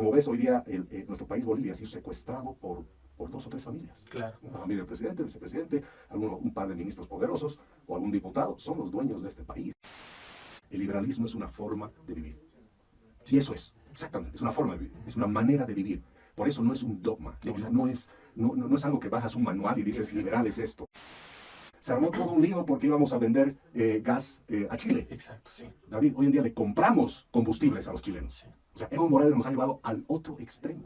como ves, hoy día nuestro país, Bolivia, ha sido secuestrado por 2 o 3 familias. Claro. La familia del presidente, el vicepresidente, un par de ministros poderosos o algún diputado, son los dueños de este país. El liberalismo es una forma de vivir. Y eso es, exactamente, es una forma de vivir, es una manera de vivir. Por eso no es un dogma, no es algo que bajas un manual y dices, liberal es esto. Se armó todo un lío porque íbamos a vender gas a Chile. Exacto, sí. David, hoy en día le compramos combustibles a los chilenos. Sí. O sea, Evo Morales nos ha llevado al otro extremo.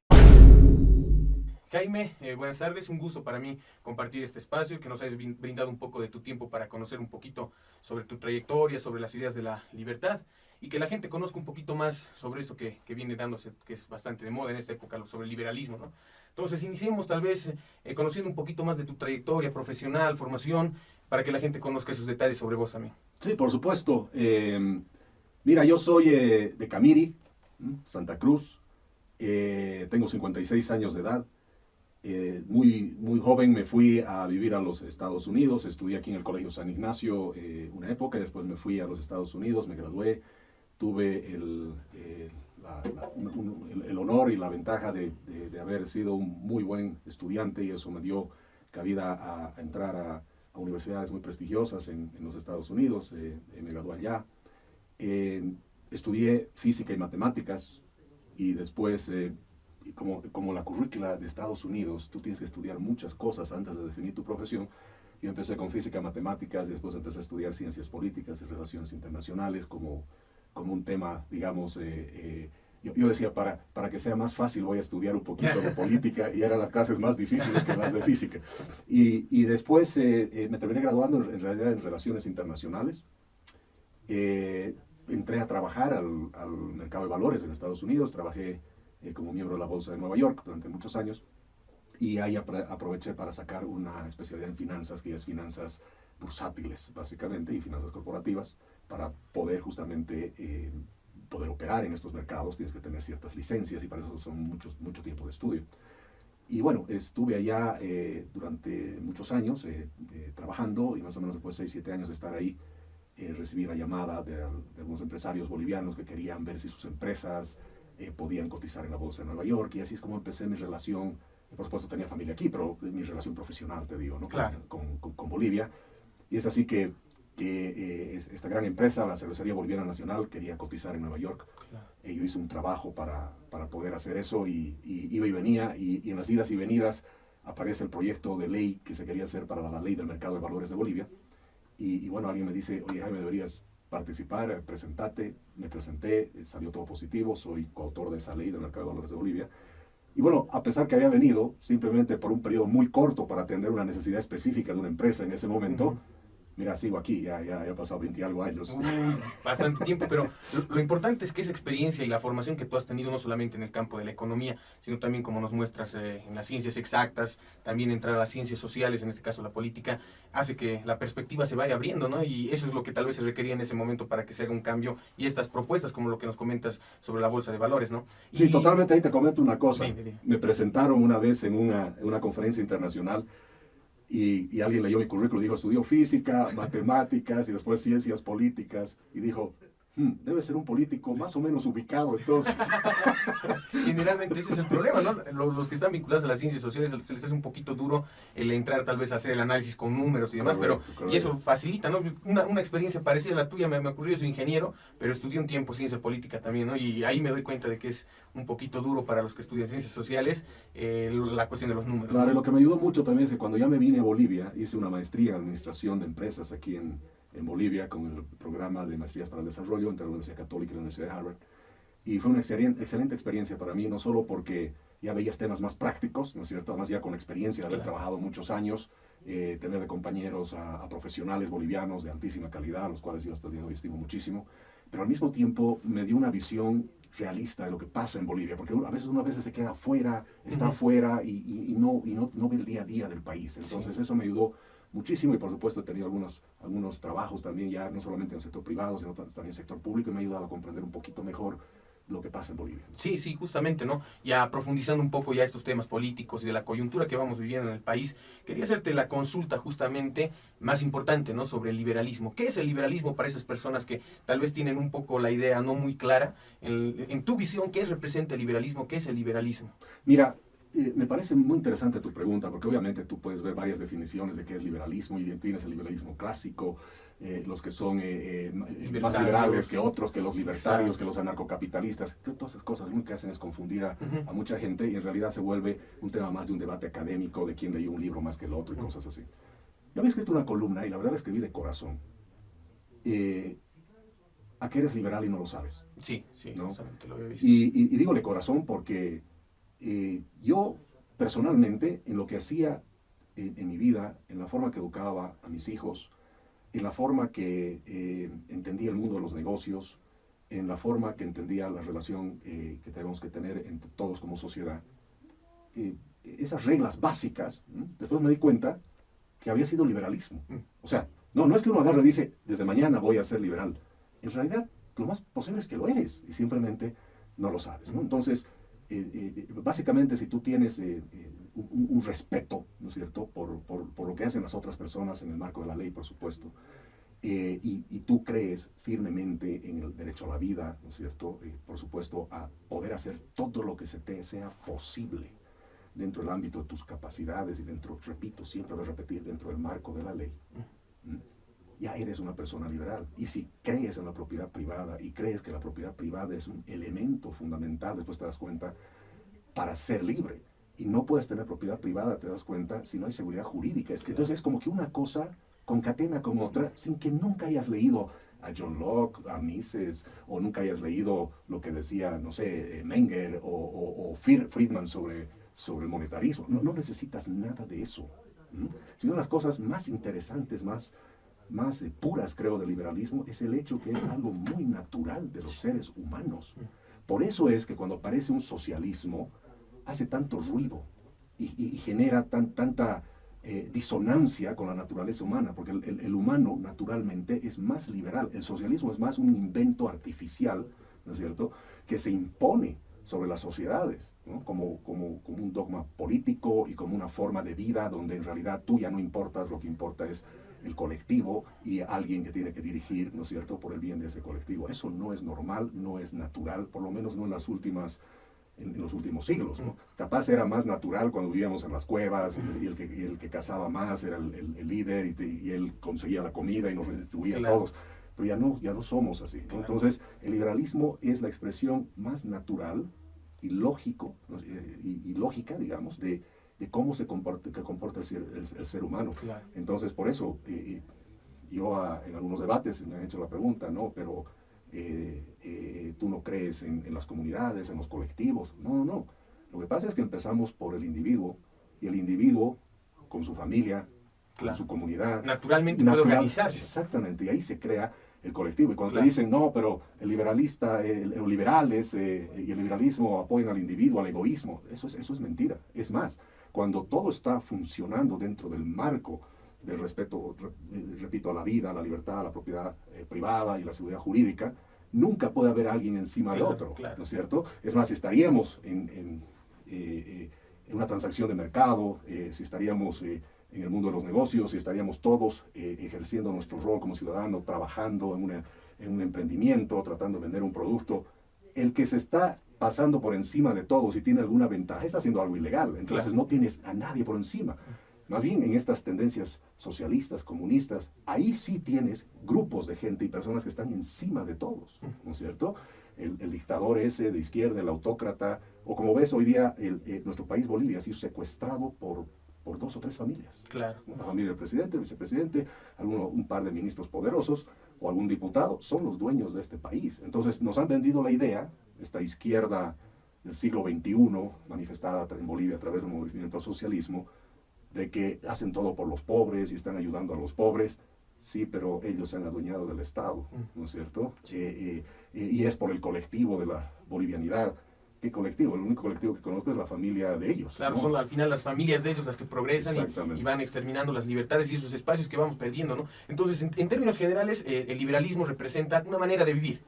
Jaime, buenas tardes, un gusto para mí compartir este espacio, que nos hayas brindado un poco de tu tiempo para conocer un poquito sobre tu trayectoria, sobre las ideas de la libertad, y que la gente conozca un poquito más sobre eso que viene dándose, que es bastante de moda en esta época, sobre el liberalismo, ¿no? Entonces, iniciemos tal vez conociendo un poquito más de tu trayectoria profesional, formación, para que la gente conozca esos detalles sobre vos también. Sí, por supuesto. Mira, yo soy de Camiri, Santa Cruz, tengo 56 años de edad. Muy joven me fui a vivir a los Estados Unidos, estudié aquí en el Colegio San Ignacio una época, y después me fui a los Estados Unidos, me gradué, tuve el honor y la ventaja de haber sido un muy buen estudiante, y eso me dio cabida a entrar a universidades muy prestigiosas en los Estados Unidos. Me gradué allá, estudié física y matemáticas, y después como la currícula de Estados Unidos, tú tienes que estudiar muchas cosas antes de definir tu profesión. Yo empecé con física, matemáticas, y después empecé a estudiar ciencias políticas y relaciones internacionales como un tema, digamos, yo decía, para que sea más fácil voy a estudiar un poquito de política, y eran las clases más difíciles que las de física. Y después me terminé graduando en realidad en relaciones internacionales. Entré a trabajar al mercado de valores en Estados Unidos, trabajé como miembro de la Bolsa de Nueva York durante muchos años, y ahí aproveché para sacar una especialidad en finanzas, que es finanzas bursátiles básicamente, y finanzas corporativas, para poder justamente poder operar en estos mercados. Tienes que tener ciertas licencias, y para eso son mucho tiempo de estudio. Y bueno, estuve allá durante muchos años trabajando, y más o menos después de 6-7 años de estar ahí, recibí la llamada de algunos empresarios bolivianos que querían ver si sus empresas podían cotizar en la Bolsa de Nueva York, y así es como empecé mi relación. Por supuesto tenía familia aquí, pero mi relación profesional, te digo, ¿no? Claro. con Bolivia. Y es así que esta gran empresa, la Cervecería Boliviana Nacional, quería cotizar en Nueva York. Claro. Yo hice un trabajo para poder hacer eso, y iba y venía, y en las idas y venidas aparece el proyecto de ley que se quería hacer para la ley del mercado de valores de Bolivia. Y bueno, alguien me dice, oye Jaime, deberías participar, presentate. Me presenté, salió todo positivo, soy coautor de esa ley del mercado de valores de Bolivia. Y bueno, a pesar que había venido simplemente por un periodo muy corto para atender una necesidad específica de una empresa en ese momento, mira, sigo aquí, ya ha pasado 20 y algo años. Bastante tiempo, pero lo importante es que esa experiencia y la formación que tú has tenido, no solamente en el campo de la economía, sino también, como nos muestras, en las ciencias exactas, también entrar a las ciencias sociales, en este caso la política, hace que la perspectiva se vaya abriendo, ¿no? Y eso es lo que tal vez se requería en ese momento para que se haga un cambio, y estas propuestas, como lo que nos comentas sobre la bolsa de valores, ¿no? Sí, totalmente. Ahí te comento una cosa. Dime. Me presentaron una vez en una conferencia internacional, y alguien leyó mi currículum y dijo, estudió física, matemáticas y después ciencias políticas, y dijo, debe ser un político más o menos ubicado entonces. Generalmente ese es el problema, ¿no? Los que están vinculados a las ciencias sociales se les hace un poquito duro el entrar tal vez a hacer el análisis con números y demás, correcto. Y eso facilita, ¿no? Una experiencia parecida a la tuya me ocurrió, yo soy ingeniero, pero estudié un tiempo ciencia política también, ¿no? Y ahí me doy cuenta de que es un poquito duro para los que estudian ciencias sociales la cuestión de los números. Claro, ¿no? Lo que me ayudó mucho también es que cuando ya me vine a Bolivia, hice una maestría en administración de empresas aquí en Bolivia, con el programa de maestrías para el desarrollo entre la Universidad Católica y la Universidad de Harvard. Y fue una excelente experiencia para mí, no solo porque ya veías temas más prácticos, ¿no es cierto? Además, ya con experiencia de haber trabajado muchos años, tener de compañeros a profesionales bolivianos de altísima calidad, a los cuales yo hasta el día de hoy estimo muchísimo, pero al mismo tiempo me dio una visión realista de lo que pasa en Bolivia, porque a veces se queda afuera, está afuera, y no ve el día a día del país. Entonces eso me ayudó muchísimo, y por supuesto he tenido algunos trabajos también, ya no solamente en el sector privado, sino también en el sector público, y me ha ayudado a comprender un poquito mejor lo que pasa en Bolivia. Sí, sí, justamente, ¿no? Ya profundizando un poco ya estos temas políticos y de la coyuntura que vamos viviendo en el país, quería hacerte la consulta justamente más importante, ¿no? Sobre el liberalismo. ¿Qué es el liberalismo para esas personas que tal vez tienen un poco la idea no muy clara? En tu visión, ¿qué representa el liberalismo? ¿Qué es el liberalismo? Mira, me parece muy interesante tu pregunta, porque obviamente tú puedes ver varias definiciones de qué es liberalismo, y tienes el liberalismo clásico, los que son más liberales que otros, que los libertarios, exacto, que los anarcocapitalistas, que todas esas cosas lo único que hacen es confundir a mucha gente, y en realidad se vuelve un tema más de un debate académico de quién leyó un libro más que el otro y cosas así. Yo había escrito una columna, y la verdad la escribí de corazón, a que eres liberal y no lo sabes. Sí, sí, ¿no? Justamente lo había visto. Y digo de corazón porque yo personalmente, en lo que hacía en mi vida, en la forma que educaba a mis hijos, en la forma que entendía el mundo de los negocios, en la forma que entendía la relación que tenemos que tener entre todos como sociedad, esas reglas básicas, después me di cuenta que había sido liberalismo. O sea, no es que uno agarre y dice, desde mañana voy a ser liberal. En realidad, lo más posible es que lo eres y simplemente no lo sabes, ¿no? Entonces, básicamente, si tú tienes un respeto, ¿no es cierto?, por lo que hacen las otras personas en el marco de la ley, por supuesto, y tú crees firmemente en el derecho a la vida, ¿no es cierto?, por supuesto, a poder hacer todo lo que se te sea posible dentro del ámbito de tus capacidades y dentro, repito, siempre voy a repetir, dentro del marco de la ley, ya eres una persona liberal. Y si crees en la propiedad privada y crees que la propiedad privada es un elemento fundamental, después te das cuenta, para ser libre. Y no puedes tener propiedad privada, te das cuenta, si no hay seguridad jurídica. Es que entonces es como que una cosa concatena con otra sin que nunca hayas leído a John Locke, a Mises, o nunca hayas leído lo que decía, no sé, Menger o Friedman sobre el monetarismo. No necesitas nada de eso. Sino las cosas más interesantes, más puras, creo, del liberalismo, es el hecho que es algo muy natural de los seres humanos. Por eso es que cuando aparece un socialismo, hace tanto ruido y genera tanta disonancia con la naturaleza humana, porque el humano naturalmente es más liberal. El socialismo es más un invento artificial, ¿no es cierto?, que se impone sobre las sociedades, ¿no?, como un dogma político y como una forma de vida donde en realidad tú ya no importas, lo que importa es el colectivo y alguien que tiene que dirigir, ¿no es cierto?, por el bien de ese colectivo. Eso no es normal, no es natural, por lo menos no en los últimos siglos, ¿no? Capaz era más natural cuando vivíamos en las cuevas y el que cazaba más era el líder y él conseguía la comida y nos redistribuía a todos. Pero ya no somos así, ¿no? Claro. Entonces, el liberalismo es la expresión más natural y lógica, digamos, de cómo se comporta el ser humano. Claro. Entonces, por eso, yo en algunos debates me han hecho la pregunta, ¿no? Pero tú no crees en las comunidades, en los colectivos. No. Lo que pasa es que empezamos por el individuo, y el individuo, con su familia, con su comunidad, naturalmente puede organizarse. Exactamente, y ahí se crea el colectivo. Y cuando te dicen, no, pero el liberalista, los liberales y el liberalismo apoyan al individuo, al egoísmo, eso es mentira. Es más, cuando todo está funcionando dentro del marco del respeto, repito, a la vida, a la libertad, a la propiedad privada y la seguridad jurídica, nunca puede haber alguien encima de otro, ¿no es cierto? Es más, si estaríamos en una transacción de mercado, si estaríamos en el mundo de los negocios, si estaríamos todos ejerciendo nuestro rol como ciudadano, trabajando en un emprendimiento, tratando de vender un producto, el que se está pasando por encima de todos y tiene alguna ventaja, está haciendo algo ilegal. Entonces no tienes a nadie por encima. Más bien en estas tendencias socialistas, comunistas, ahí sí tienes grupos de gente y personas que están encima de todos, ¿no es cierto? El dictador ese de izquierda, el autócrata, o como ves hoy día, nuestro país Bolivia ha sido secuestrado por 2 o 3 familias. Claro. La familia del presidente, el vicepresidente, un par de ministros poderosos o algún diputado, son los dueños de este país. Entonces nos han vendido la idea, esta izquierda del siglo XXI, manifestada en Bolivia a través del movimiento al socialismo, de que hacen todo por los pobres y están ayudando a los pobres. Sí, pero ellos se han adueñado del Estado, ¿no es cierto? Y es por el colectivo de la bolivianidad. ¿Qué colectivo? El único colectivo que conozco es la familia de ellos. Claro, ¿no? Son al final las familias de ellos las que progresan y van exterminando las libertades y esos espacios que vamos perdiendo, ¿no? Entonces, en términos generales, el liberalismo representa una manera de vivir.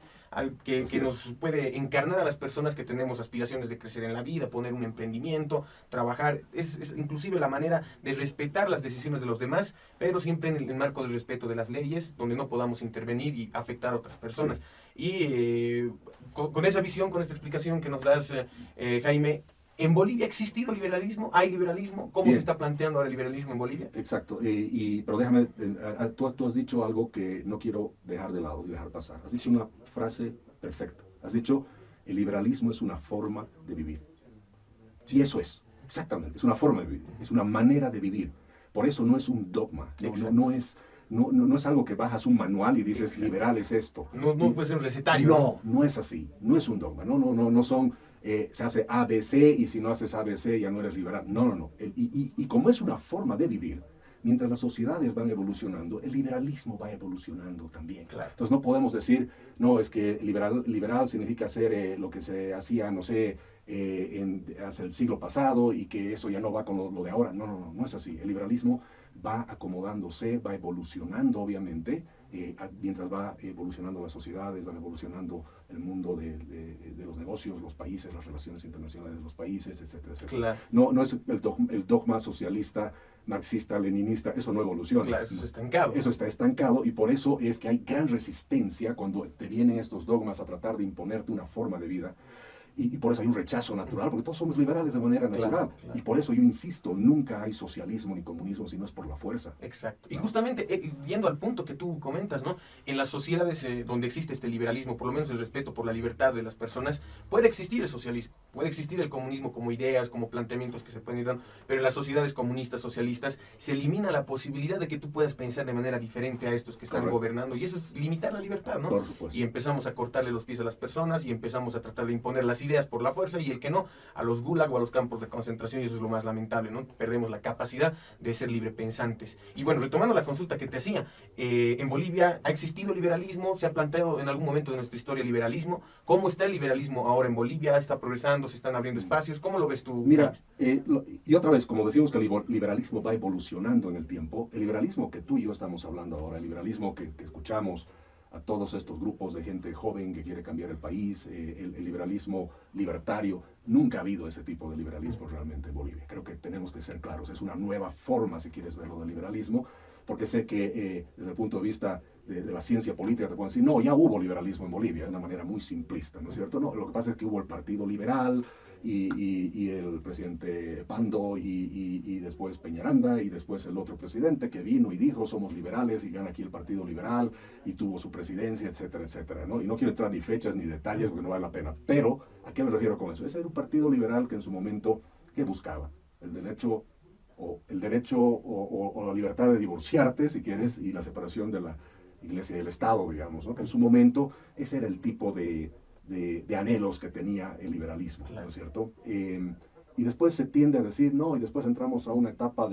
que nos puede encarnar a las personas que tenemos aspiraciones de crecer en la vida, poner un emprendimiento, trabajar. Es inclusive la manera de respetar las decisiones de los demás, pero siempre en el marco del respeto de las leyes, donde no podamos intervenir y afectar a otras personas. Sí. Y con esa visión, con esta explicación que nos das, Jaime, ¿en Bolivia ha existido liberalismo? ¿Hay liberalismo? ¿Cómo se está planteando ahora el liberalismo en Bolivia? Exacto, pero déjame, tú has dicho algo que no quiero dejar de lado y dejar pasar. Has dicho una frase perfecta. Has dicho, el liberalismo es una forma de vivir. Y eso es, exactamente, es una forma de vivir, es una manera de vivir. Por eso no es un dogma, no es algo que bajas un manual y dices, exacto, liberal es esto. No puede ser un recetario. No es así, no es un dogma, no son... se hace ABC y si no haces ABC ya no eres liberal. No. Y como es una forma de vivir, mientras las sociedades van evolucionando, el liberalismo va evolucionando también. Claro. Entonces no podemos decir, no, es que liberal significa hacer lo que se hacía, no sé, hacia el siglo pasado y que eso ya no va con lo de ahora. No es así. El liberalismo va acomodándose, va evolucionando obviamente, mientras va evolucionando las sociedades, va evolucionando el mundo de los negocios, los países, las relaciones internacionales de los países, etcétera, etcétera. Claro. No es el dogma socialista, marxista, leninista, eso no evoluciona. Claro, eso está estancado. Eso está estancado y por eso es que hay gran resistencia cuando te vienen estos dogmas a tratar de imponerte una forma de vida. Y por eso hay un rechazo natural, porque todos somos liberales de manera natural. Claro. Y por eso yo insisto, nunca hay socialismo ni comunismo si no es por la fuerza. Exacto. Y justamente, yendo al punto que tú comentas, ¿no? En las sociedades donde existe este liberalismo, por lo menos el respeto por la libertad de las personas, puede existir el socialismo, puede existir el comunismo como ideas, como planteamientos que se pueden ir dando, pero en las sociedades comunistas, socialistas, se elimina la posibilidad de que tú puedas pensar de manera diferente a estos que están gobernando, y eso es limitar la libertad, ¿no? Por supuesto. Y empezamos a cortarle los pies a las personas y empezamos a tratar de imponer las ideas por la fuerza y el que no, a los gulag o a los campos de concentración, y eso es lo más lamentable, ¿no? Perdemos la capacidad de ser librepensantes. Y bueno, retomando la consulta que te hacía, en Bolivia ha existido liberalismo, se ha planteado en algún momento de nuestra historia liberalismo. ¿Cómo está el liberalismo ahora en Bolivia? ¿Está progresando? ¿Se están abriendo espacios? ¿Cómo lo ves tú? Mira, y otra vez, como decimos que el liberalismo va evolucionando en el tiempo, el liberalismo que tú y yo estamos hablando ahora, el liberalismo que escuchamos a todos estos grupos de gente joven que quiere cambiar el país, el liberalismo libertario. Nunca ha habido ese tipo de liberalismo realmente en Bolivia. Creo que tenemos que ser claros. Es una nueva forma, si quieres verlo, del liberalismo, porque sé que desde el punto de vista de la ciencia política te pueden decir, no, ya hubo liberalismo en Bolivia, de una manera muy simplista, ¿no es cierto? No, lo que pasa es que hubo el Partido Liberal y el presidente Pando y después Peñaranda y después el otro presidente que vino y dijo, somos liberales y gana aquí el Partido Liberal y tuvo su presidencia, etcétera, etcétera, ¿no? Y no quiero entrar ni fechas ni detalles porque no vale la pena, pero ¿a qué me refiero con eso? Ese era un partido liberal que en su momento, ¿qué buscaba? El derecho o la libertad de divorciarte, si quieres, y la separación de la Iglesia y el Estado, digamos, ¿no? Que en su momento ese era el tipo de anhelos que tenía el liberalismo, claro, ¿no es cierto? Y después se tiende a decir, no, y después entramos a una etapa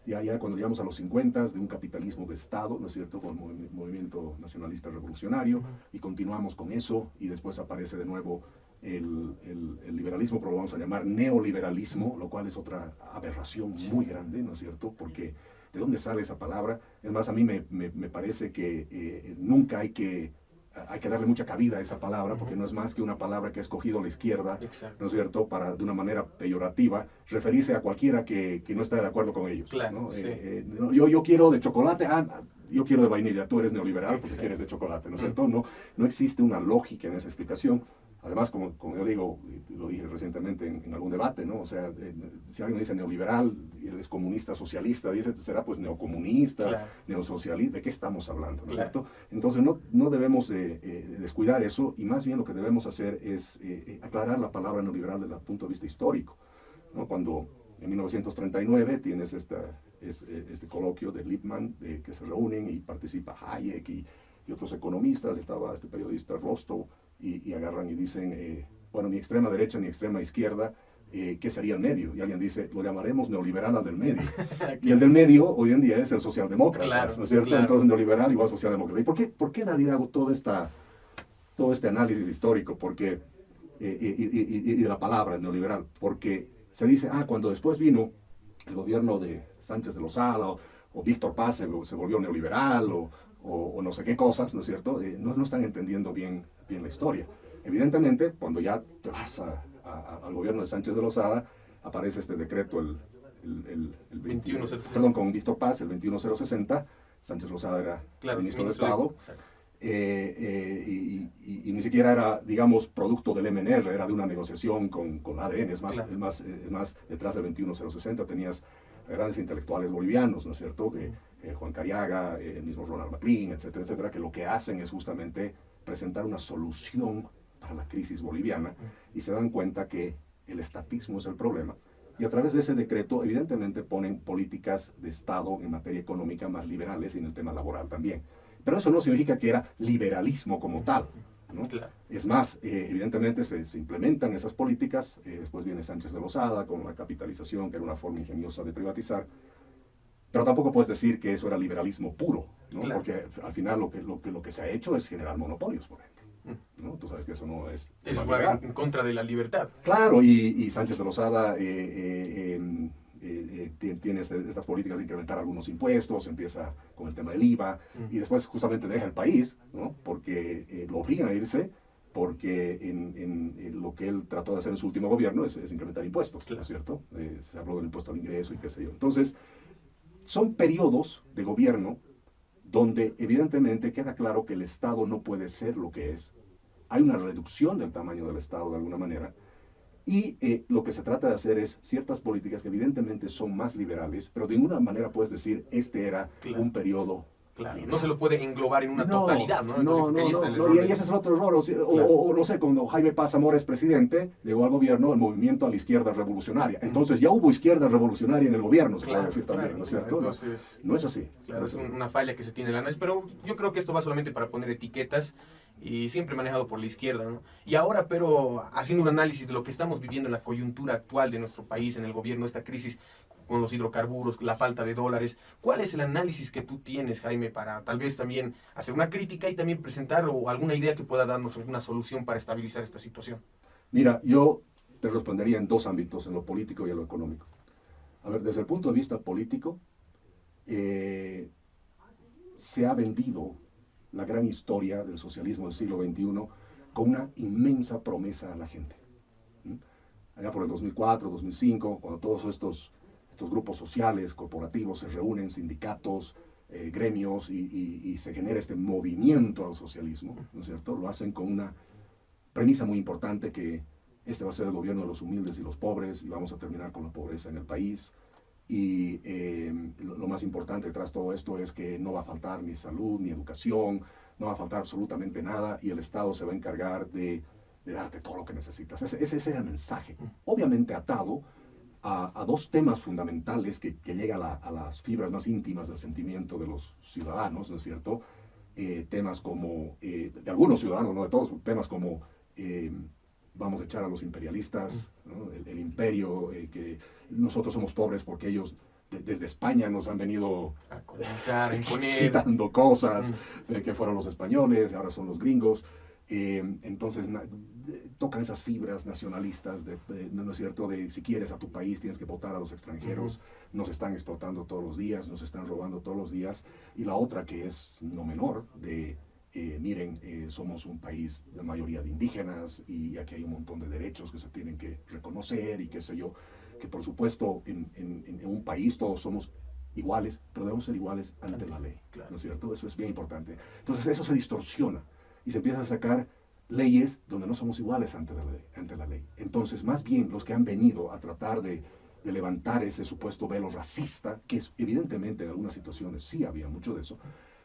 ya cuando llegamos a los 50, de un capitalismo de Estado, ¿no es cierto?, con el movimiento nacionalista revolucionario, y continuamos con eso, y después aparece de nuevo el liberalismo, pero lo vamos a llamar neoliberalismo, lo cual es otra aberración muy grande, ¿no es cierto?, porque ¿de dónde sale esa palabra? Es más, a mí me parece que nunca hay que darle mucha cabida a esa palabra, porque no es más que una palabra que ha escogido la izquierda, exacto, ¿no es cierto?, para, de una manera peyorativa, referirse a cualquiera que no está de acuerdo con ellos. Claro, ¿no? Sí. Yo quiero de chocolate, yo quiero de vainilla, tú eres neoliberal porque Exacto. quieres de chocolate, ¿no es cierto? No existe una lógica en esa explicación. Además, como yo digo, lo dije recientemente en algún debate, ¿no? O sea, si alguien dice neoliberal, y él es comunista, socialista, dice, será pues neocomunista, claro, neosocialista, ¿de qué estamos hablando? ¿No es claro. cierto? Entonces, no debemos descuidar eso, y más bien lo que debemos hacer es aclarar la palabra neoliberal desde el punto de vista histórico, ¿no? Cuando en 1939 tienes este coloquio de Lippmann, que se reúnen y participa Hayek y otros economistas, estaba este periodista Rostow, y agarran y dicen, bueno, ni extrema derecha ni extrema izquierda, ¿qué sería el medio? Y alguien dice, lo llamaremos neoliberal al del medio. Claro. Y el del medio hoy en día es el socialdemócrata, claro, ¿no es cierto? Claro. Entonces neoliberal igual socialdemócrata. ¿Y por qué en realidad hago todo este análisis histórico? Porque, y de la palabra neoliberal, porque se dice, cuando después vino el gobierno de Sánchez de Lozada o Víctor Paz se volvió neoliberal o no sé qué cosas, ¿no es cierto? No están entendiendo bien bien la historia. Evidentemente, cuando ya te vas al gobierno de Sánchez de Lozada, aparece este decreto, el 21.060. perdón, con Víctor Paz, el 21060. Sánchez Lozada era Claro, ministro de ministro Estado. Exacto. Y ni siquiera era, digamos, producto del MNR, era de una negociación con ADN. Es más, Claro. más detrás del 21060 tenías grandes intelectuales bolivianos, ¿no es cierto? Juan Cariaga, el mismo Ronald McLean, etcétera, etcétera, que lo que hacen es justamente presentar una solución para la crisis boliviana y se dan cuenta que el estatismo es el problema. Y a través de ese decreto, evidentemente, ponen políticas de Estado en materia económica más liberales y en el tema laboral también. Pero eso no significa que era liberalismo como tal, ¿no? Claro. Es más, evidentemente se implementan esas políticas, después viene Sánchez de Lozada con la capitalización, que era una forma ingeniosa de privatizar, pero tampoco puedes decir que eso era liberalismo puro, ¿no? Claro. Porque al final lo que se ha hecho es generar monopolios, por ejemplo, ¿no? Tú sabes que eso no es... Eso va en contra de la libertad. Claro, y Sánchez de Lozada tiene estas políticas de incrementar algunos impuestos, empieza con el tema del IVA, y después justamente deja el país, ¿no? Porque lo obligan a irse, porque en lo que él trató de hacer en su último gobierno es incrementar impuestos, Claro. ¿no es cierto? Se habló del impuesto al ingreso y qué sé yo. Entonces, son periodos de gobierno donde evidentemente queda claro que el Estado no puede ser lo que es. Hay una reducción del tamaño del Estado de alguna manera. Y lo que se trata de hacer es ciertas políticas que evidentemente son más liberales, pero de ninguna manera puedes decir, este era Claro. un periodo Claro. liberal. No se lo puede englobar en una totalidad, ¿no? No, Entonces, porque ahí está el error y de- ese es el otro error. Claro. O no sé, cuando Jaime Paz Zamora es presidente, llegó al gobierno el movimiento a la izquierda revolucionaria. Entonces ya hubo izquierda revolucionaria en el gobierno, se Claro, puede decir también, claro, ¿no es claro. cierto? Entonces, No es así. claro, No es es así. una falla que se tiene en la análisis, pero yo creo que esto va solamente para poner etiquetas y siempre manejado por la izquierda, ¿no? Y ahora, pero haciendo un análisis de lo que estamos viviendo en la coyuntura actual de nuestro país, en el gobierno, esta crisis con los hidrocarburos, la falta de dólares, ¿cuál es el análisis que tú tienes, Jaime, para tal vez también hacer una crítica y también presentar o alguna idea que pueda darnos alguna solución para estabilizar esta situación? Mira, yo te respondería en dos ámbitos, en lo político y en lo económico. A ver, desde el punto de vista político, se ha vendido la gran historia del socialismo del siglo XXI con una inmensa promesa a la gente. Allá por el 2004, 2005, cuando todos estos grupos sociales, corporativos se reúnen, sindicatos, gremios, y se genera este movimiento al socialismo, ¿no es cierto? Lo hacen con una premisa muy importante que este va a ser el gobierno de los humildes y los pobres y vamos a terminar con la pobreza en el país. Y lo más importante tras todo esto es que no va a faltar ni salud, ni educación, no va a faltar absolutamente nada y el Estado se va a encargar de darte todo lo que necesitas. Ese era el mensaje, obviamente atado a dos temas fundamentales que llegan a las fibras más íntimas del sentimiento de los ciudadanos, ¿no es cierto? Temas como, de algunos ciudadanos, no de todos, temas como vamos a echar a los imperialistas, ¿no? El imperio, que nosotros somos pobres porque ellos desde España nos han venido A colonizar, a imponer. quitando cosas, que fueron los españoles, ahora son los gringos. Entonces tocan esas fibras nacionalistas, ¿no es cierto? De si quieres a tu país tienes que votar a los extranjeros, nos están explotando todos los días, nos están robando todos los días. Y la otra que es no menor, de miren, somos un país de mayoría de indígenas y aquí hay un montón de derechos que se tienen que reconocer y qué sé yo, que por supuesto en un país todos somos iguales, pero debemos ser iguales ante la ley, Claro. ¿no es cierto? Eso es bien importante. Entonces eso se distorsiona y se empiezan a sacar leyes donde no somos iguales ante la ley. Entonces, más bien los que han venido a tratar de levantar ese supuesto velo racista, que es, evidentemente en algunas situaciones sí había mucho de eso,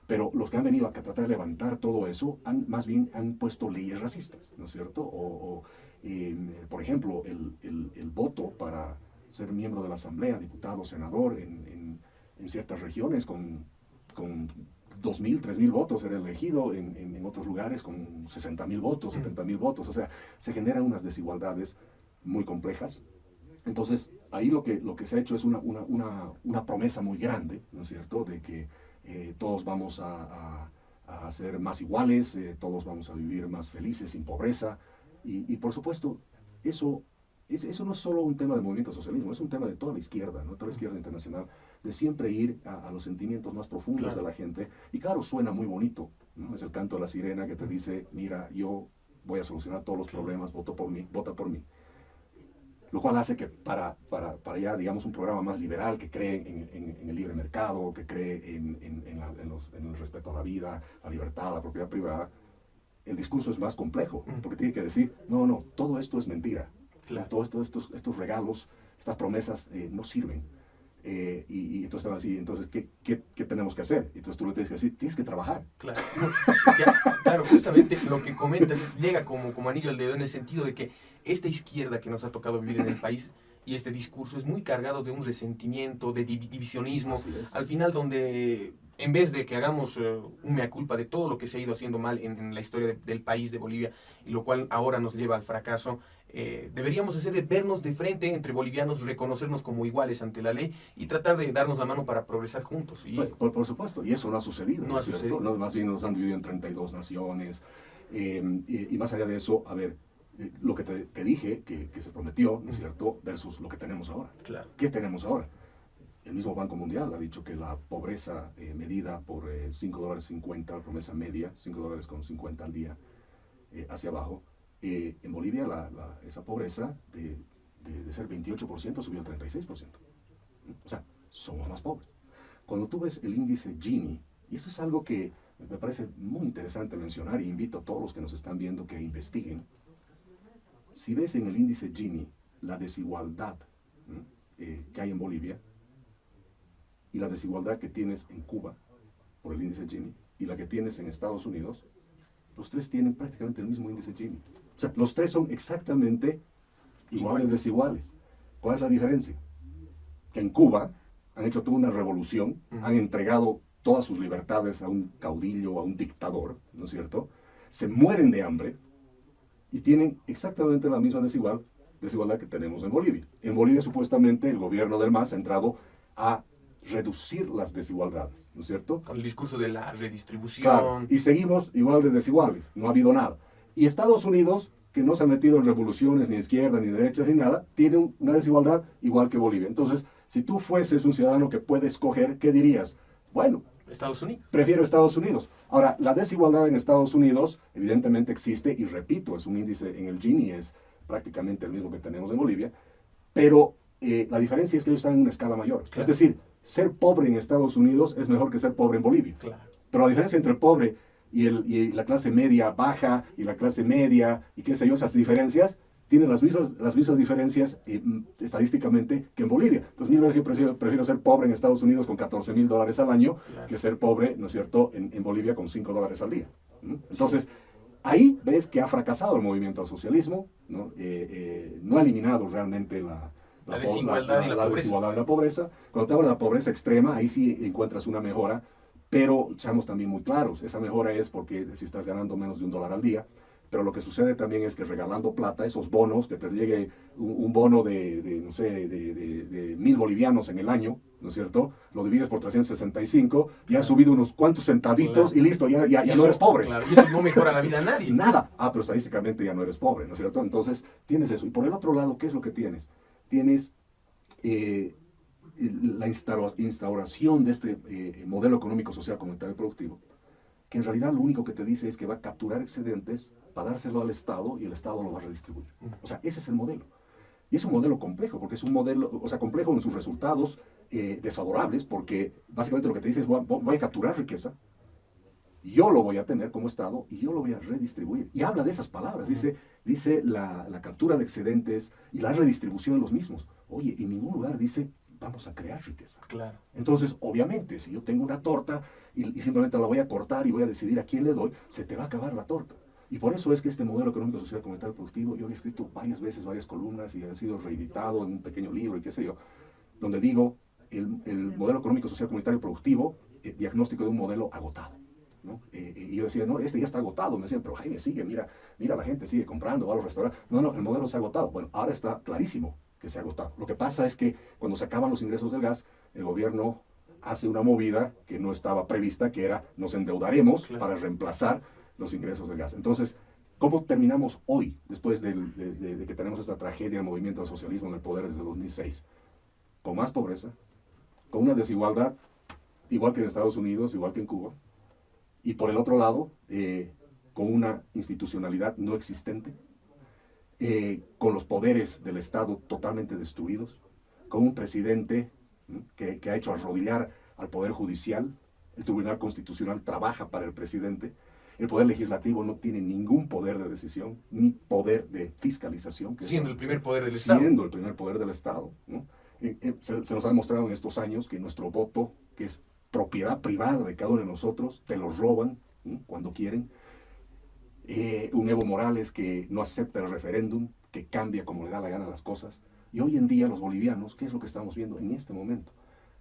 pero los que han venido a tratar de levantar todo eso, más bien han puesto leyes racistas, ¿no es cierto? Por ejemplo, el voto para ser miembro de la Asamblea, diputado, senador, en ciertas regiones con 2.000, 3.000 votos era elegido, en otros lugares con 60.000 votos, 70.000 votos. O sea, se generan unas desigualdades muy complejas. Entonces, ahí lo que se ha hecho es una promesa muy grande, ¿no es cierto?, de que todos vamos a ser más iguales, todos vamos a vivir más felices, sin pobreza. Y por supuesto, eso eso no es solo un tema del movimiento socialismo, es un tema de toda la izquierda, ¿no? Toda la izquierda internacional, de siempre ir a los sentimientos más profundos de la gente. Y claro, suena muy bonito, ¿no? Es el canto de la sirena que te dice, mira, yo voy a solucionar todos los problemas, vota por mí, vota por mí. Lo cual hace que para ya, digamos, un programa más liberal, que cree en el libre mercado, que cree en el respeto a la vida, la libertad, la propiedad privada, el discurso es más complejo, porque tiene que decir, no, todo esto es mentira. Claro. Todos estos regalos, estas promesas no sirven. Y entonces te van a decir, entonces, ¿qué tenemos que hacer? Entonces tú le tienes que decir, tienes que trabajar. Claro, claro, justamente lo que comentas llega como anillo al dedo, en el sentido de que esta izquierda que nos ha tocado vivir en el país y este discurso es muy cargado de un resentimiento, de divisionismo, al final donde en vez de que hagamos un mea culpa de todo lo que se ha ido haciendo mal en la historia del país de Bolivia, y lo cual ahora nos lleva al fracaso, deberíamos hacer de vernos de frente entre bolivianos, reconocernos como iguales ante la ley y tratar de darnos la mano para progresar juntos. Y por supuesto, y eso no ha sucedido. No ha sucedido. No, más bien nos han dividido en 32 naciones, y más allá de eso, a ver, lo que te dije, que se prometió, ¿no es cierto?, versus lo que tenemos ahora. Claro. ¿Qué tenemos ahora? El mismo Banco Mundial ha dicho que la pobreza medida por $5.50, la promesa media, $5.50 al día hacia abajo, en Bolivia esa pobreza de ser 28% subió al 36%. O sea, somos más pobres. Cuando tú ves el índice Gini, y esto es algo que me parece muy interesante mencionar, y invito a todos los que nos están viendo que investiguen, si ves en el índice Gini la desigualdad que hay en Bolivia, y la desigualdad que tienes en Cuba, por el índice Gini, y la que tienes en Estados Unidos, los tres tienen prácticamente el mismo índice Gini. O sea, los tres son exactamente iguales desiguales. ¿Cuál es la diferencia? Que en Cuba han hecho toda una revolución, han entregado todas sus libertades a un caudillo o a un dictador, ¿no es cierto? Se mueren de hambre y tienen exactamente la misma desigualdad que tenemos en Bolivia. En Bolivia, supuestamente, el gobierno del MAS ha entrado a reducir las desigualdades, ¿no es cierto? Con el discurso de la redistribución. Claro, y seguimos igual de desiguales, no ha habido nada. Y Estados Unidos, que no se ha metido en revoluciones ni izquierda, ni derecha, ni nada, tiene una desigualdad igual que Bolivia. Entonces, si tú fueses un ciudadano que puede escoger, ¿qué dirías? Bueno, Estados Unidos. Prefiero Estados Unidos. Ahora, la desigualdad en Estados Unidos evidentemente existe, y repito, es un índice en el Gini, es prácticamente el mismo que tenemos en Bolivia, pero la diferencia es que ellos están en una escala mayor. Claro. Es decir, ser pobre en Estados Unidos es mejor que ser pobre en Bolivia. Claro. Pero la diferencia entre el pobre y la clase media baja y la clase media y qué sé yo, esas diferencias tienen las mismas diferencias estadísticamente que en Bolivia. Entonces, mil veces yo prefiero ser pobre en Estados Unidos con $14,000 al año, claro, que ser pobre, ¿no es cierto?, en Bolivia con $5 al día. Entonces, ahí ves que ha fracasado el movimiento al socialismo, ¿no? No ha eliminado realmente la desigualdad y la pobreza. Cuando te hablo de la pobreza extrema, ahí sí encuentras una mejora, pero seamos también muy claros, esa mejora es porque si estás ganando menos de $1 al día, pero lo que sucede también es que regalando plata, esos bonos, que te llegue un bono de 1,000 bolivianos en el año, ¿no es cierto? Lo divides por 365, claro, ya has subido unos cuantos centavitos, claro, y listo, ya no eres pobre. Claro, y eso no mejora la vida a nadie. Nada. Pero estadísticamente ya no eres pobre, ¿no es cierto? Entonces, tienes eso. Y por el otro lado, ¿qué es lo que tienes? Tienes la instauración de este modelo económico, social, comunitario y productivo, que en realidad lo único que te dice es que va a capturar excedentes para dárselo al Estado y el Estado lo va a redistribuir. O sea, ese es el modelo. Y es un modelo complejo, porque es un modelo, o sea, complejo en sus resultados desfavorables, porque básicamente lo que te dice es voy a capturar riqueza, yo lo voy a tener como Estado y yo lo voy a redistribuir. Y habla de esas palabras, dice la captura de excedentes y la redistribución de los mismos. Oye, en ningún lugar dice vamos a crear riqueza. Claro. Entonces, obviamente, si yo tengo una torta y simplemente la voy a cortar y voy a decidir a quién le doy, se te va a acabar la torta. Y por eso es que este modelo económico, social, comunitario, productivo, yo he escrito varias veces, varias columnas, y ha sido reeditado en un pequeño libro y qué sé yo, donde digo, el modelo económico, social, comunitario, productivo, diagnóstico de un modelo agotado, ¿no? Y yo decía, no, este ya está agotado. Me decían, pero Jaime, sigue, mira, la gente sigue comprando, va a los restaurantes. No, el modelo se ha agotado. Bueno, ahora está clarísimo que se ha agotado. Lo que pasa es que cuando se acaban los ingresos del gas, el gobierno hace una movida que no estaba prevista, que era nos endeudaremos, claro, para reemplazar los ingresos del gas. Entonces, ¿Cómo terminamos hoy, después de que tenemos esta tragedia del movimiento del socialismo en el poder desde 2006? Con más pobreza, con una desigualdad, igual que en Estados Unidos, igual que en Cuba, y por el otro lado, con una institucionalidad no existente, con los poderes del Estado totalmente destruidos, con un presidente que ha hecho arrodillar al Poder Judicial. El Tribunal Constitucional trabaja para el presidente. El Poder Legislativo no tiene ningún poder de decisión, ni poder de fiscalización. Siendo el primer poder del Estado. Siendo el primer poder del Estado, ¿no? Se nos ha demostrado en estos años que nuestro voto, que es propiedad privada de cada uno de nosotros, te lo roban, ¿no?, cuando quieren. Un Evo Morales que no acepta el referéndum, que cambia como le da la gana las cosas. Y hoy en día los bolivianos, ¿qué es lo que estamos viendo en este momento?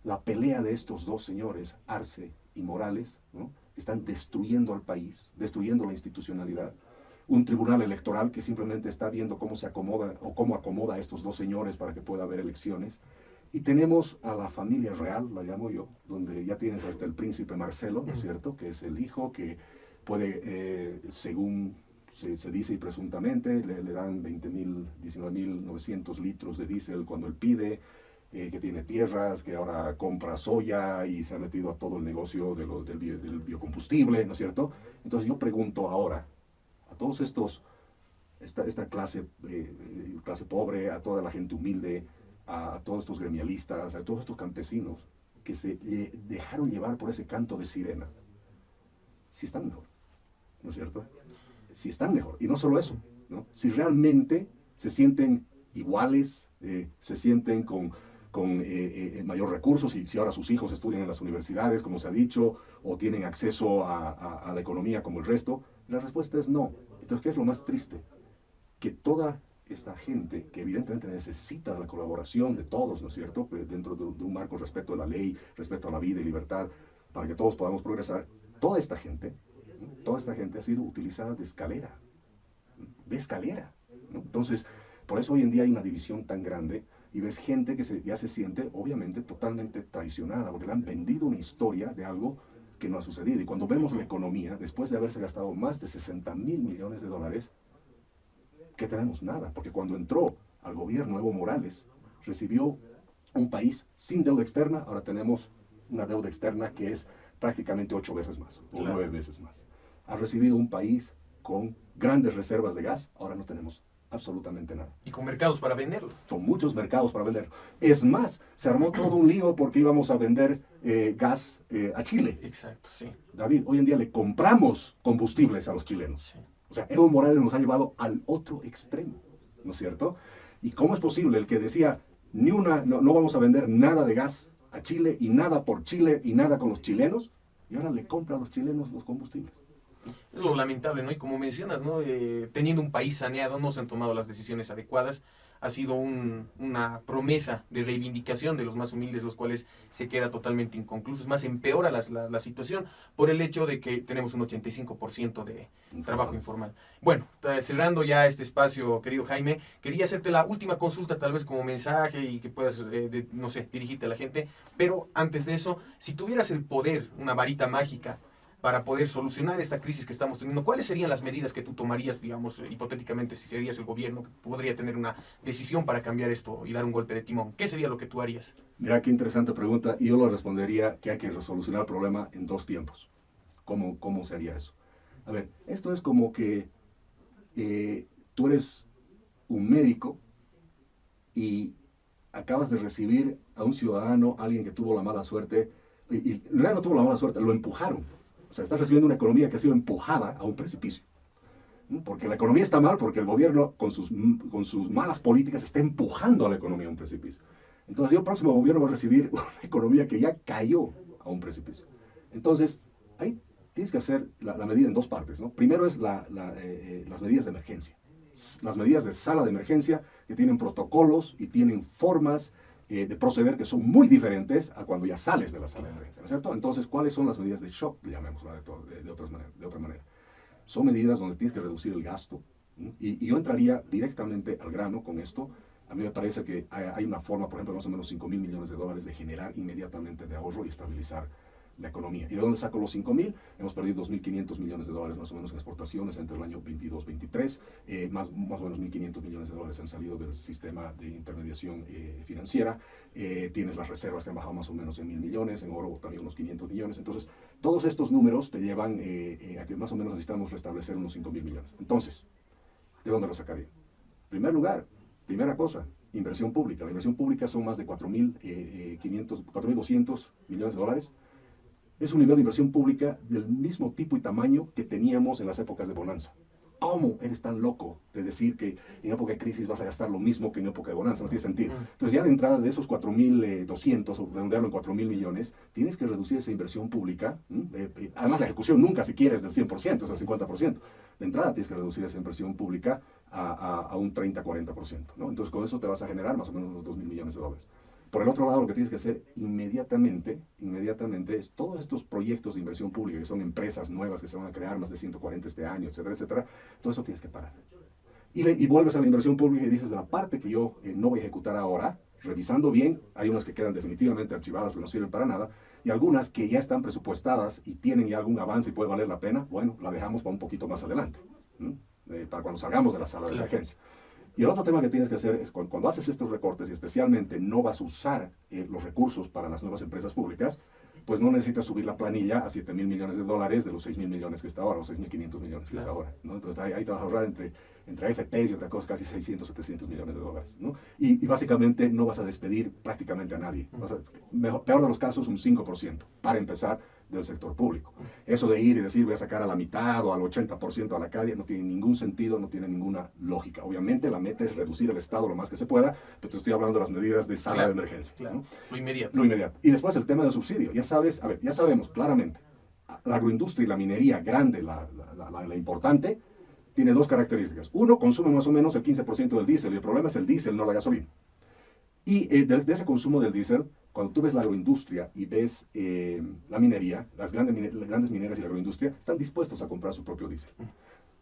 La pelea de estos dos señores, Arce y Morales, ¿no?, están destruyendo al país, destruyendo la institucionalidad. Un tribunal electoral que simplemente está viendo cómo se acomoda o cómo acomoda a estos dos señores para que pueda haber elecciones. Y tenemos a la familia real, la llamo yo, donde ya tienes hasta el príncipe Marcelo, ¿no es cierto?, que es el hijo que puede, según se dice y presuntamente, le dan 19.900 litros de diésel cuando él pide, que tiene tierras, que ahora compra soya y se ha metido a todo el negocio del biocombustible, ¿no es cierto? Entonces yo pregunto ahora a todos estos, esta clase pobre, a toda la gente humilde, a todos estos gremialistas, a todos estos campesinos que se dejaron llevar por ese canto de sirena, si están mejor, ¿no es cierto? Si están mejor. Y no solo eso, ¿no? Si realmente se sienten iguales, se sienten con mayor recursos, y si ahora sus hijos estudian en las universidades, como se ha dicho, o tienen acceso a la economía como el resto, la respuesta es no. Entonces, ¿qué es lo más triste? Que toda esta gente, que evidentemente necesita de la colaboración de todos, ¿no es cierto?, pues dentro de un marco respeto a la ley, respeto a la vida y libertad, para que todos podamos progresar, toda esta gente ha sido utilizada de escalera, ¿no? Entonces, por eso hoy en día hay una división tan grande, y ves gente que ya se siente, obviamente, totalmente traicionada, porque le han vendido una historia de algo que no ha sucedido. Y cuando vemos la economía, después de haberse gastado más de 60.000 millones de dólares, ¿qué tenemos? Nada, porque cuando entró al gobierno Evo Morales, recibió un país sin deuda externa. Ahora tenemos una deuda externa que es prácticamente 8 veces más, o 9 veces más. Ha recibido un país con grandes reservas de gas. Ahora no tenemos absolutamente nada. Y con mercados para venderlo. Son muchos mercados para venderlo. Es más, se armó todo un lío porque íbamos a vender gas a Chile. Exacto, sí. David, hoy en día le compramos combustibles a los chilenos. Sí. O sea, Evo Morales nos ha llevado al otro extremo, ¿no es cierto? ¿Y cómo es posible el que decía, no vamos a vender nada de gas a Chile y nada por Chile y nada con los chilenos, y ahora le compra a los chilenos los combustibles? Es lo lamentable, ¿no? Y como mencionas, ¿no? Teniendo un país saneado, no se han tomado las decisiones adecuadas. Ha sido una promesa de reivindicación de los más humildes, los cuales se queda totalmente inconcluso. Es más, empeora la situación por el hecho de que tenemos un 85% de trabajo informal. Bueno, cerrando ya este espacio, querido Jaime, quería hacerte la última consulta, tal vez como mensaje, y que puedas, no sé, dirigirte a la gente. Pero antes de eso, si tuvieras el poder, una varita mágica, para poder solucionar esta crisis que estamos teniendo, ¿cuáles serían las medidas que tú tomarías, digamos, hipotéticamente, si serías el gobierno que podría tener una decisión para cambiar esto y dar un golpe de timón? ¿Qué sería lo que tú harías? Mira, qué interesante pregunta, y yo lo respondería que hay que solucionar el problema en 2 tiempos. ¿Cómo se haría eso? A ver, esto es como que tú eres un médico y acabas de recibir a un ciudadano, alguien que tuvo la mala suerte, y en realidad no tuvo la mala suerte, lo empujaron. O sea, estás recibiendo una economía que ha sido empujada a un precipicio. Porque la economía está mal, porque el gobierno, con sus malas políticas, está empujando a la economía a un precipicio. Entonces, el próximo gobierno va a recibir una economía que ya cayó a un precipicio. Entonces, ahí tienes que hacer la medida en 2 partes, ¿no? Primero es las medidas de emergencia. Las medidas de sala de emergencia, que tienen protocolos y tienen formas de proceder que son muy diferentes a cuando ya sales de la sala de emergencia, ¿no es cierto? Entonces, ¿cuáles son las medidas de shock, llamémoslo de otra manera? Son medidas donde tienes que reducir el gasto, ¿no? Y yo entraría directamente al grano con esto. A mí me parece que hay una forma, por ejemplo, más o menos 5.000 millones de dólares de generar inmediatamente de ahorro y estabilizar la economía. ¿Y de dónde saco los 5.000? Hemos perdido 2.500 millones de dólares más o menos en exportaciones entre el año 22-23. Más o menos 1.500 millones de dólares han salido del sistema de intermediación financiera. Tienes las reservas que han bajado más o menos en 1.000 millones, en oro también unos 500 millones. Entonces, todos estos números te llevan a que más o menos necesitamos restablecer unos 5.000 millones. Entonces, ¿de dónde lo sacaría? En primer lugar, primera cosa, inversión pública. La inversión pública son más de 4.200 millones de dólares. Es un nivel de inversión pública del mismo tipo y tamaño que teníamos en las épocas de bonanza. ¿Cómo eres tan loco de decir que en época de crisis vas a gastar lo mismo que en época de bonanza? No tiene sentido. Entonces ya de entrada de esos 4.200 o redondearlo en 4.000 millones, tienes que reducir esa inversión pública. Además la ejecución nunca, si quieres, del 100%, es del 50%. De entrada tienes que reducir esa inversión pública a un 30-40%, ¿no? Entonces con eso te vas a generar más o menos unos 2.000 millones de dólares. Por el otro lado, lo que tienes que hacer inmediatamente es todos estos proyectos de inversión pública, que son empresas nuevas que se van a crear, más de 140 este año, etcétera, etcétera, todo eso tienes que parar. Y vuelves a la inversión pública y dices, de la parte que yo no voy a ejecutar ahora, revisando bien, hay unas que quedan definitivamente archivadas, pero no sirven para nada, y algunas que ya están presupuestadas y tienen ya algún avance y puede valer la pena, bueno, la dejamos para un poquito más adelante, para cuando salgamos de la sala de emergencia. Y el otro tema que tienes que hacer es cuando haces estos recortes y especialmente no vas a usar los recursos para las nuevas empresas públicas, pues no necesitas subir la planilla a 7.000 millones de dólares de los 6.000 millones que está ahora, o 6.500 millones que está ahora, ¿no? Entonces ahí te vas a ahorrar entre AFPs y otra cosa casi 600, 700 millones de dólares, ¿no? Y básicamente no vas a despedir prácticamente a nadie. Peor de los casos, un 5% para empezar del sector público. Eso de ir y decir voy a sacar a la mitad o al 80% a la calle no tiene ningún sentido, no tiene ninguna lógica. Obviamente la meta es reducir el Estado lo más que se pueda, pero te estoy hablando de las medidas de sala de emergencia. ¿No? Lo inmediato. Lo inmediato. Y después el tema del subsidio. Ya sabes, ya sabemos claramente, la agroindustria y la minería grande, la importante, tiene dos características. Uno, consume más o menos el 15% del diésel, y el problema es el diésel, no la gasolina. Y desde ese consumo del diésel, cuando tú ves la agroindustria y ves la minería, las grandes mineras y la agroindustria están dispuestos a comprar su propio diésel.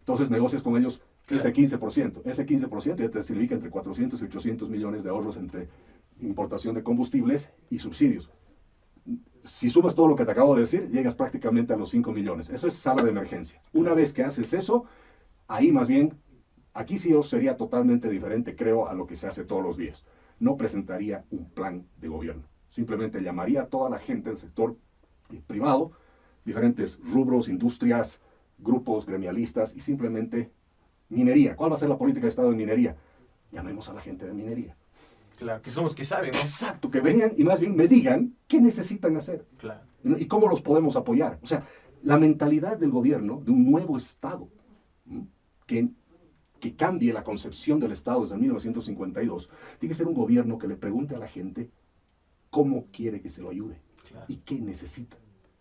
Entonces negocias con ellos ese 15%. Ese 15% ya te significa entre 400 y 800 millones de ahorros entre importación de combustibles y subsidios. Si sumas todo lo que te acabo de decir, llegas prácticamente a los 5 millones. Eso es sala de emergencia. Una vez que haces eso, ahí más bien, aquí sí sería totalmente diferente, creo, a lo que se hace todos los días. No presentaría un plan de gobierno. Simplemente llamaría a toda la gente del sector privado, diferentes rubros, industrias, grupos gremialistas y simplemente minería. ¿Cuál va a ser la política de Estado de minería? Llamemos a la gente de minería. Claro, que son los que saben, ¿no? Exacto, que vengan y más bien me digan qué necesitan hacer. Claro. Y cómo los podemos apoyar. O sea, la mentalidad del gobierno de un nuevo Estado que cambie la concepción del Estado desde 1952, tiene que ser un gobierno que le pregunte a la gente cómo quiere que se lo ayude y qué necesita.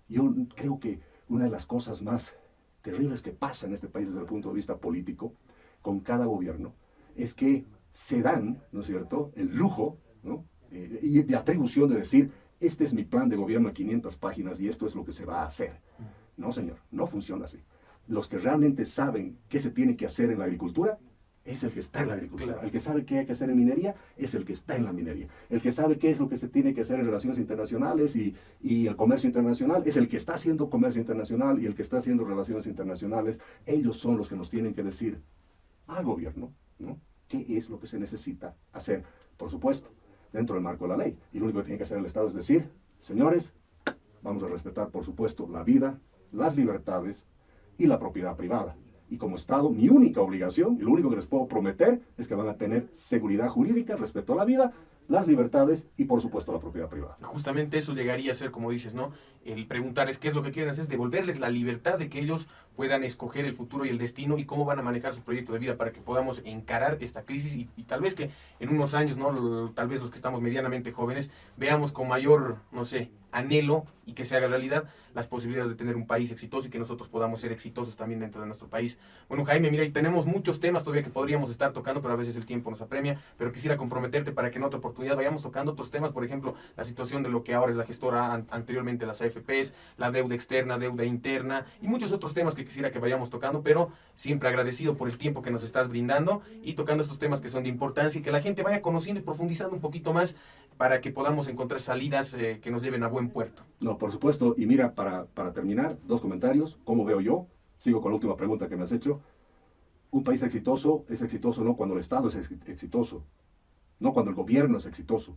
Yo creo que una de las cosas más terribles que pasa en este país desde el punto de vista político con cada gobierno es que se dan, ¿no es cierto?, el lujo, ¿no?, y de atribución de decir, este es mi plan de gobierno de 500 páginas y esto es lo que se va a hacer. No, señor, no funciona así. Los que realmente saben qué se tiene que hacer en la agricultura es el que está en la agricultura. Claro. El que sabe qué hay que hacer en minería es el que está en la minería. El que sabe qué es lo que se tiene que hacer en relaciones internacionales y el comercio internacional es el que está haciendo comercio internacional y el que está haciendo relaciones internacionales. Ellos son los que nos tienen que decir al gobierno, ¿no?, qué es lo que se necesita hacer. Por supuesto, dentro del marco de la ley. Y lo único que tiene que hacer el Estado es decir, señores, vamos a respetar, por supuesto, la vida, las libertades y la propiedad privada. Y como Estado, mi única obligación, y lo único que les puedo prometer, es que van a tener seguridad jurídica respecto a la vida, las libertades y, por supuesto, la propiedad privada. Justamente eso llegaría a ser, como dices, ¿no? El preguntarles qué es lo que quieren hacer, es devolverles la libertad de que ellos puedan escoger el futuro y el destino y cómo van a manejar su proyecto de vida para que podamos encarar esta crisis y tal vez que en unos años, ¿no?, tal vez los que estamos medianamente jóvenes, veamos con mayor, no sé, anhelo y que se haga realidad las posibilidades de tener un país exitoso y que nosotros podamos ser exitosos también dentro de nuestro país. Bueno, Jaime, mira, y tenemos muchos temas todavía que podríamos estar tocando, pero a veces el tiempo nos apremia, pero quisiera comprometerte para que en otra oportunidad oportunidad vayamos tocando otros temas, por ejemplo, la situación de lo que ahora es la gestora, anteriormente las AFPs, la deuda externa, deuda interna y muchos otros temas que quisiera que vayamos tocando, pero siempre agradecido por el tiempo que nos estás brindando y tocando estos temas que son de importancia y que la gente vaya conociendo y profundizando un poquito más para que podamos encontrar salidas que nos lleven a buen puerto. No, por supuesto. Y mira, para terminar, 2 comentarios. ¿Cómo veo yo? Sigo con la última pregunta que me has hecho. Un país exitoso es exitoso no cuando el Estado es exitoso, no cuando el gobierno es exitoso,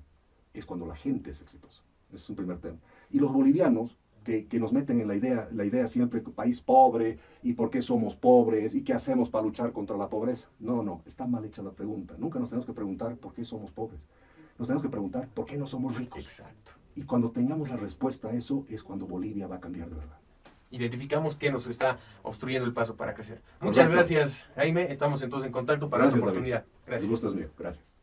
es cuando la gente es exitosa. Ese es un primer tema. Y los bolivianos que nos meten en la idea siempre que país pobre y por qué somos pobres y qué hacemos para luchar contra la pobreza. No, está mal hecha la pregunta. Nunca nos tenemos que preguntar por qué somos pobres. Nos tenemos que preguntar por qué no somos ricos. Exacto. Y cuando tengamos la respuesta a eso es cuando Bolivia va a cambiar de verdad. Identificamos qué nos está obstruyendo el paso para crecer. Muchas gracias, Jaime. Estamos entonces en contacto para otra oportunidad. Gracias. El gusto es mío. Gracias.